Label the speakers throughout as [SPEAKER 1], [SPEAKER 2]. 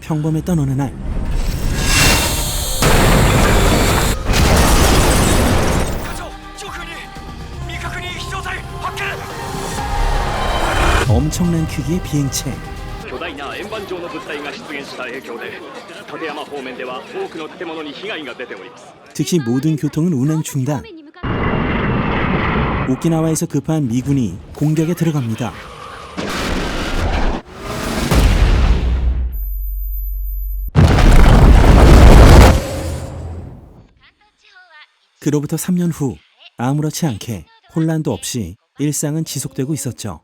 [SPEAKER 1] 평범했던 어느 날 엄청난 크기의 비행체.
[SPEAKER 2] 巨大な円盤状の物体が出現した影響で立山方面では多くの建物に被害が出ております。
[SPEAKER 1] 즉시 모든 교통은 운행 중단. 오키나와에서 급한 미군이 공격에 들어갑니다. 그로부터 3년 후 아무렇지 않게 혼란도 없이 일상은 지속되고 있었죠.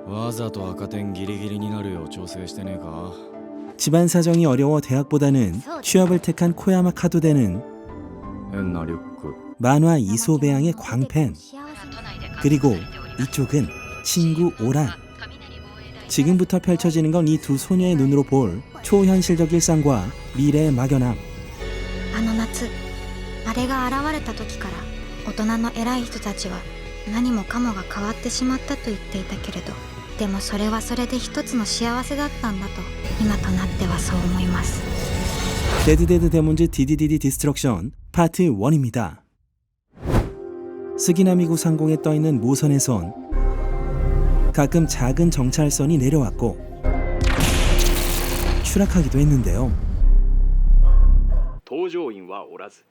[SPEAKER 3] わざと赤点ギリギリになるよう調整してねえか
[SPEAKER 1] 집안 사정이 어려워 대학보다는 취업을 택한 코야마 카도데는
[SPEAKER 3] 変なリュック
[SPEAKER 1] 만화 이소배양의 광팬. 그리고 이쪽은 친구 오란. 지금부터 펼쳐지는 건 이 두 소녀의 눈으로 볼 초현실적 일상과 미래의 막연함.
[SPEAKER 4] あの夏あれが現れた時から大人の偉い人たちは何もかもが変わってしまったと言っていたけれど、でもそれはそれで一つの幸せだったんだと今となってはそう思います。
[SPEAKER 1] 데드데드 데몬즈 DDDD 디스트럭션 파트 1입니다. 스기나미구 상공에 떠있는 모선에선 가끔 작은 정찰선이 내려왔고 추락하기도 했는데요.
[SPEAKER 2] 搭乗員はおらず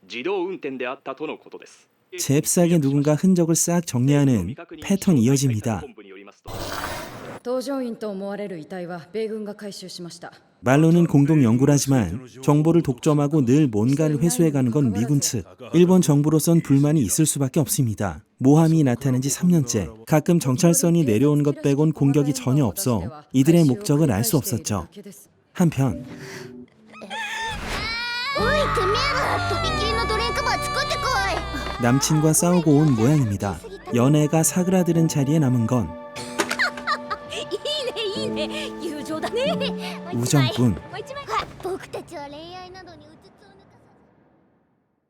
[SPEAKER 2] 自動運転であったとのことです。
[SPEAKER 1] 잽싸게 누군가 흔적을 싹 정리하는 패턴 이어집니다.
[SPEAKER 5] 搭乗員と思われる遺体は米軍が回収しました。
[SPEAKER 1] 말로는 공동 연구라지만 정보를 독점하고 늘 뭔가를 회수해가는 건 미군 측. 일본 정부로선 불만이 있을 수밖에 없습니다. 모함이 나타난 지 3년째. 가끔 정찰선이 내려오는 것 빼곤 공격이 전혀 없어 이들의 목적을 알 수 없었죠. 한편 남친과 싸우고 온 모양입니다. 연애가 사그라드는 자리에 남은 건 우정뿐.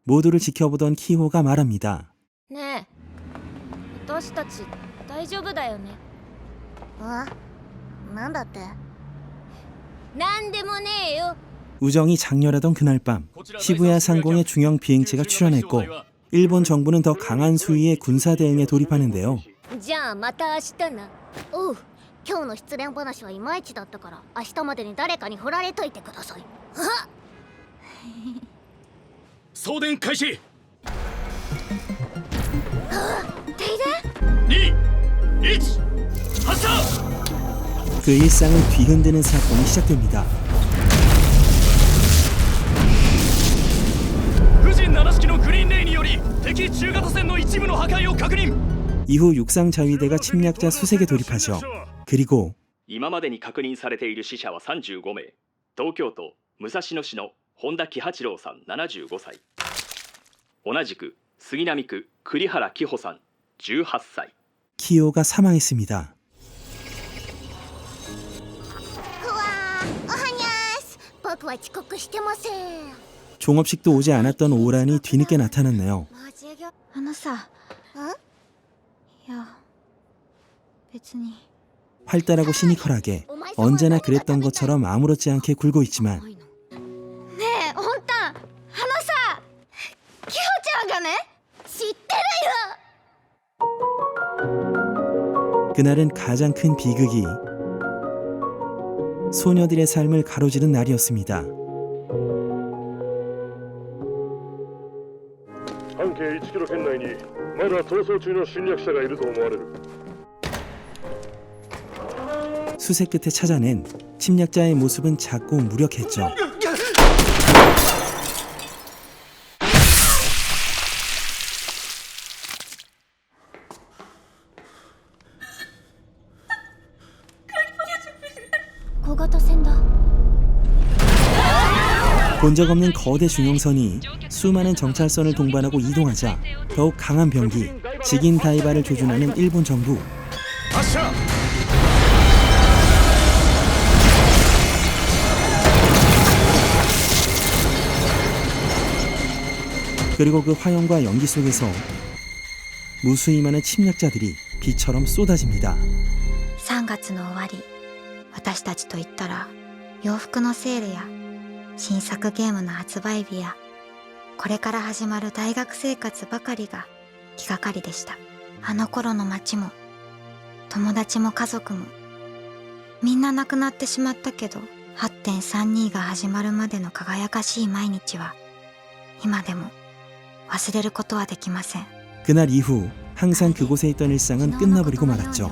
[SPEAKER 1] 모두를 지켜보던 키호가 말합니다.
[SPEAKER 4] ねえ、私たち大丈夫だよね。なんだって？なんでもねえよ。
[SPEAKER 1] 우정이 장렬하던 그날 밤 시부야 상공에 중형 비행체가 출현했고 일본 정부는 더 강한 수위의 군사 대응에 돌입하는데요.
[SPEAKER 4] じゃあまた明日な。おう。今日の失恋話はいまいちだったから明日までに誰かに振られといてください。
[SPEAKER 2] 送電開始。
[SPEAKER 4] 停電？
[SPEAKER 2] 2、1、発射。
[SPEAKER 1] 그 일상을 뒤흔드는 사건이 시작됩니다.
[SPEAKER 2] 富士7式のグリーンレイにより敵中型船の一部の破壊を確認。
[SPEAKER 1] 이후 육상자위대가 침략자 수색에 돌입하죠. 그리고
[SPEAKER 2] 今までに確認されている死者は35名。東京都武蔵野市の本田喜八郎さん75歳。同じく杉並区栗原紀穂さん18歳。
[SPEAKER 1] 키호가 사망했습니다. 종업식도 오지 않았던 오란이 뒤늦게 나타났네요.
[SPEAKER 4] あのさ。いや、別に。
[SPEAKER 1] 활달하고 시니컬하게 언제나 그랬던 것처럼 아무렇지 않게 굴고 있지만
[SPEAKER 4] ねえ、ほんたん、あのさ、キホちゃんがね、知ってるよ。
[SPEAKER 1] 그날은 가장 큰 비극이 소녀들의 삶을 가로지른 날이었습니다.
[SPEAKER 6] 半径1キロ圏内にまだ逃走中の侵略者がいると思われる。
[SPEAKER 1] 수색 끝에 찾아낸 침략자의 모습은 작고 무력했죠. 본 적 없는 거대 중형선이 수많은 정찰선을 동반하고 이동하자 더욱 강한 병기, 직인 다이바를 조준하는 일본 정부. 그리고 그 화염과 연기 속에서 무수히 많은 침략자들이 비처럼 쏟아집니다.
[SPEAKER 4] 3月の終わり、私たちといったら洋服のセールや新作ゲームの発売日やこれから始まる大学生活ばかりが気がかりでした。あの頃の街も友達も家族もみんな亡くなってしまったけど、 8.32 が始まるまでの輝かしい毎日は今でも忘れることはできません。
[SPEAKER 1] 그날 이후 항상 그곳에 있던 일상은 끝나버리고 말았죠.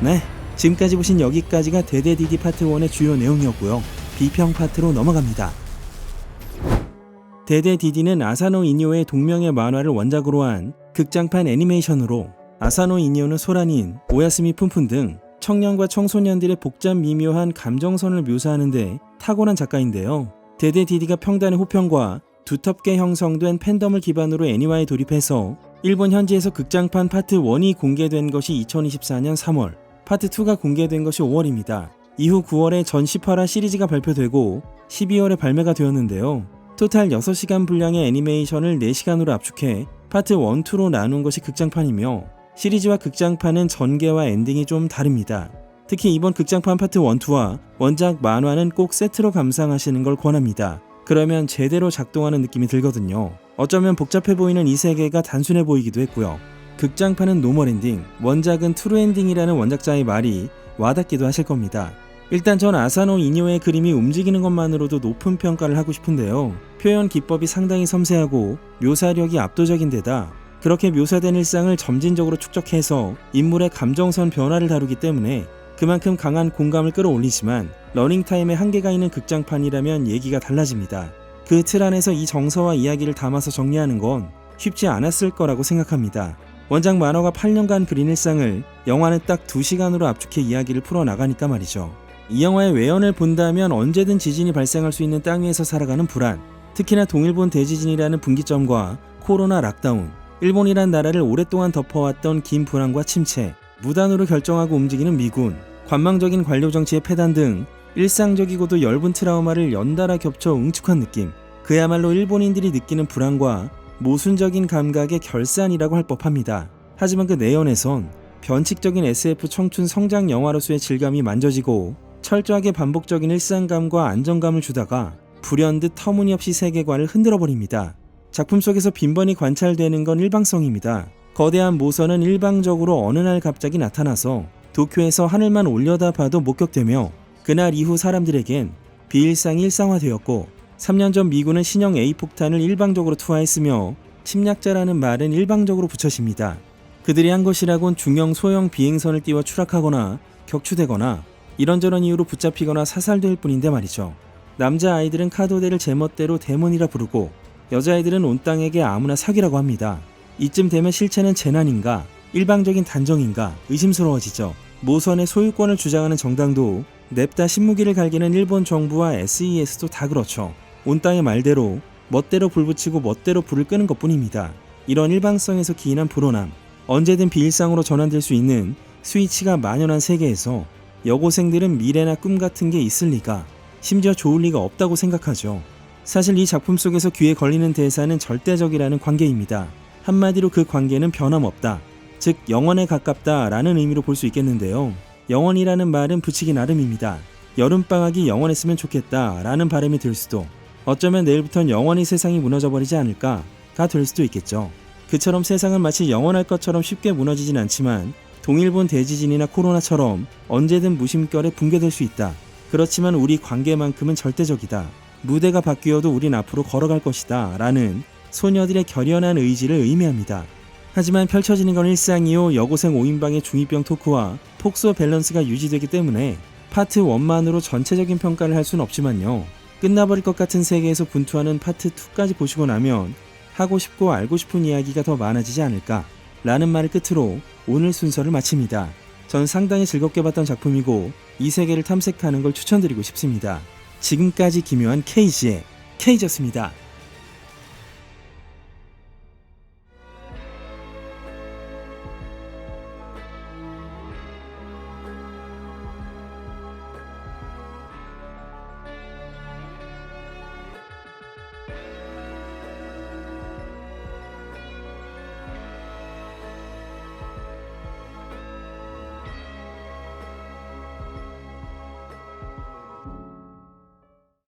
[SPEAKER 1] 네, 지금까지 보신 여기까지가 데데디디 파트 1의 주요 내용이었고요. 비평 파트로 넘어갑니다. 데데디디는 아사노 이니오의 동명의 만화를 원작으로 한 극장판 애니메이션으로, 아사노 이니오는 소란인, 오야스미 푼푼 등 청년과 청소년들의 복잡 미묘한 감정선을 묘사하는데 탁월한 작가인데요. 데데디디가 평단의 호평과 두텁게 형성된 팬덤을 기반으로 애니화에 돌입해서 일본 현지에서 극장판 파트 1이 공개된 것이 2024년 3월, 파트 2가 공개된 것이 5월입니다. 이후 9월에 전 18화 시리즈가 발표되고 12월에 발매가 되었는데요. 토탈 6시간 분량의 애니메이션을 4시간으로 압축해 파트 1, 2로 나눈 것이 극장판이며, 시리즈와 극장판은 전개와 엔딩이 좀 다릅니다. 특히 이번 극장판 파트 1, 2와 원작 만화는 꼭 세트로 감상하시는 걸 권합니다. 그러면 제대로 작동하는 느낌이 들거든요. 어쩌면 복잡해 보이는 이 세계가 단순해 보이기도 했고요. 극장판은 노멀 엔딩, 원작은 트루 엔딩이라는 원작자의 말이 와닿기도 하실 겁니다. 일단 전 아사노 이니오의 그림이 움직이는 것만으로도 높은 평가를 하고 싶은데요. 표현 기법이 상당히 섬세하고 묘사력이 압도적인 데다 그렇게 묘사된 일상을 점진적으로 축적해서 인물의 감정선 변화를 다루기 때문에 그만큼 강한 공감을 끌어올리지만, 러닝타임에 한계가 있는 극장판이라면 얘기가 달라집니다. 그 틀 안에서 이 정서와 이야기를 담아서 정리하는 건 쉽지 않았을 거라고 생각합니다. 원작 만화가 8년간 그린 일상을 영화는 딱 2시간으로 압축해 이야기를 풀어나가니까 말이죠. 이 영화의 외연을 본다면 언제든 지진이 발생할 수 있는 땅 위에서 살아가는 불안, 특히나 동일본 대지진이라는 분기점과 코로나 락다운, 일본이란 나라를 오랫동안 덮어왔던 긴 불안과 침체, 무단으로 결정하고 움직이는 미군, 관망적인 관료 정치의 폐단 등 일상적이고도 엷은 트라우마를 연달아 겹쳐 응축한 느낌, 그야말로 일본인들이 느끼는 불안과 모순적인 감각의 결산이라고 할 법합니다. 하지만 그 내연에선 변칙적인 SF 청춘 성장 영화로서의 질감이 만져지고 철저하게 반복적인 일상감과 안정감을 주다가 불현듯 터무니없이 세계관을 흔들어버립니다. 작품 속에서 빈번히 관찰되는 건 일방성입니다. 거대한 모선은 일방적으로 어느 날 갑자기 나타나서 도쿄에서 하늘만 올려다봐도 목격되며, 그날 이후 사람들에겐 비일상이 일상화되었고, 3년 전 미군은 신형 A폭탄을 일방적으로 투하했으며 침략자라는 말은 일방적으로 붙여집니다. 그들이 한 것이라곤 중형 소형 비행선을 띄워 추락하거나 격추되거나 이런저런 이유로 붙잡히거나 사살될 뿐인데 말이죠. 남자아이들은 카도데를 제멋대로 데몬이라 부르고 여자아이들은 온 땅에게 아무나 사귀라고 합니다. 이쯤 되면 실체는 재난인가 일방적인 단정인가 의심스러워지죠. 모선의 소유권을 주장하는 정당도 냅다 신무기를 갈기는 일본 정부와 SES도 다 그렇죠. 온 땅의 말대로 멋대로 불붙이고 멋대로 불을 끄는 것뿐입니다. 이런 일방성에서 기인한 불온함, 언제든 비일상으로 전환될 수 있는 스위치가 만연한 세계에서 여고생들은 미래나 꿈 같은 게 있을 리가, 심지어 좋을 리가 없다고 생각하죠. 사실 이 작품 속에서 귀에 걸리는 대사는 절대적이라는 관계입니다. 한마디로 그 관계는 변함없다, 즉 영원에 가깝다 라는 의미로 볼 수 있겠는데요. 영원이라는 말은 붙이기 나름입니다. 여름방학이 영원했으면 좋겠다 라는 바람이 들 수도, 어쩌면 내일부턴 영원히 세상이 무너져버리지 않을까가 될 수도 있겠죠. 그처럼 세상은 마치 영원할 것처럼 쉽게 무너지진 않지만 동일본 대지진이나 코로나처럼 언제든 무심결에 붕괴될 수 있다. 그렇지만 우리 관계만큼은 절대적이다. 무대가 바뀌어도 우린 앞으로 걸어갈 것이다 라는 소녀들의 결연한 의지를 의미합니다. 하지만 펼쳐지는 건 일상이요 여고생 5인방의 중2병 토크와 폭소 밸런스가 유지되기 때문에 파트 1만으로 전체적인 평가를 할 수는 없지만요. 끝나버릴 것 같은 세계에서 분투하는 파트 2까지 보시고 나면 하고 싶고 알고 싶은 이야기가 더 많아지지 않을까 라는 말을 끝으로 오늘 순서를 마칩니다. 전 상당히 즐겁게 봤던 작품이고 이 세계를 탐색하는 걸 추천드리고 싶습니다. 지금까지 기묘한 K지의 K였습니다.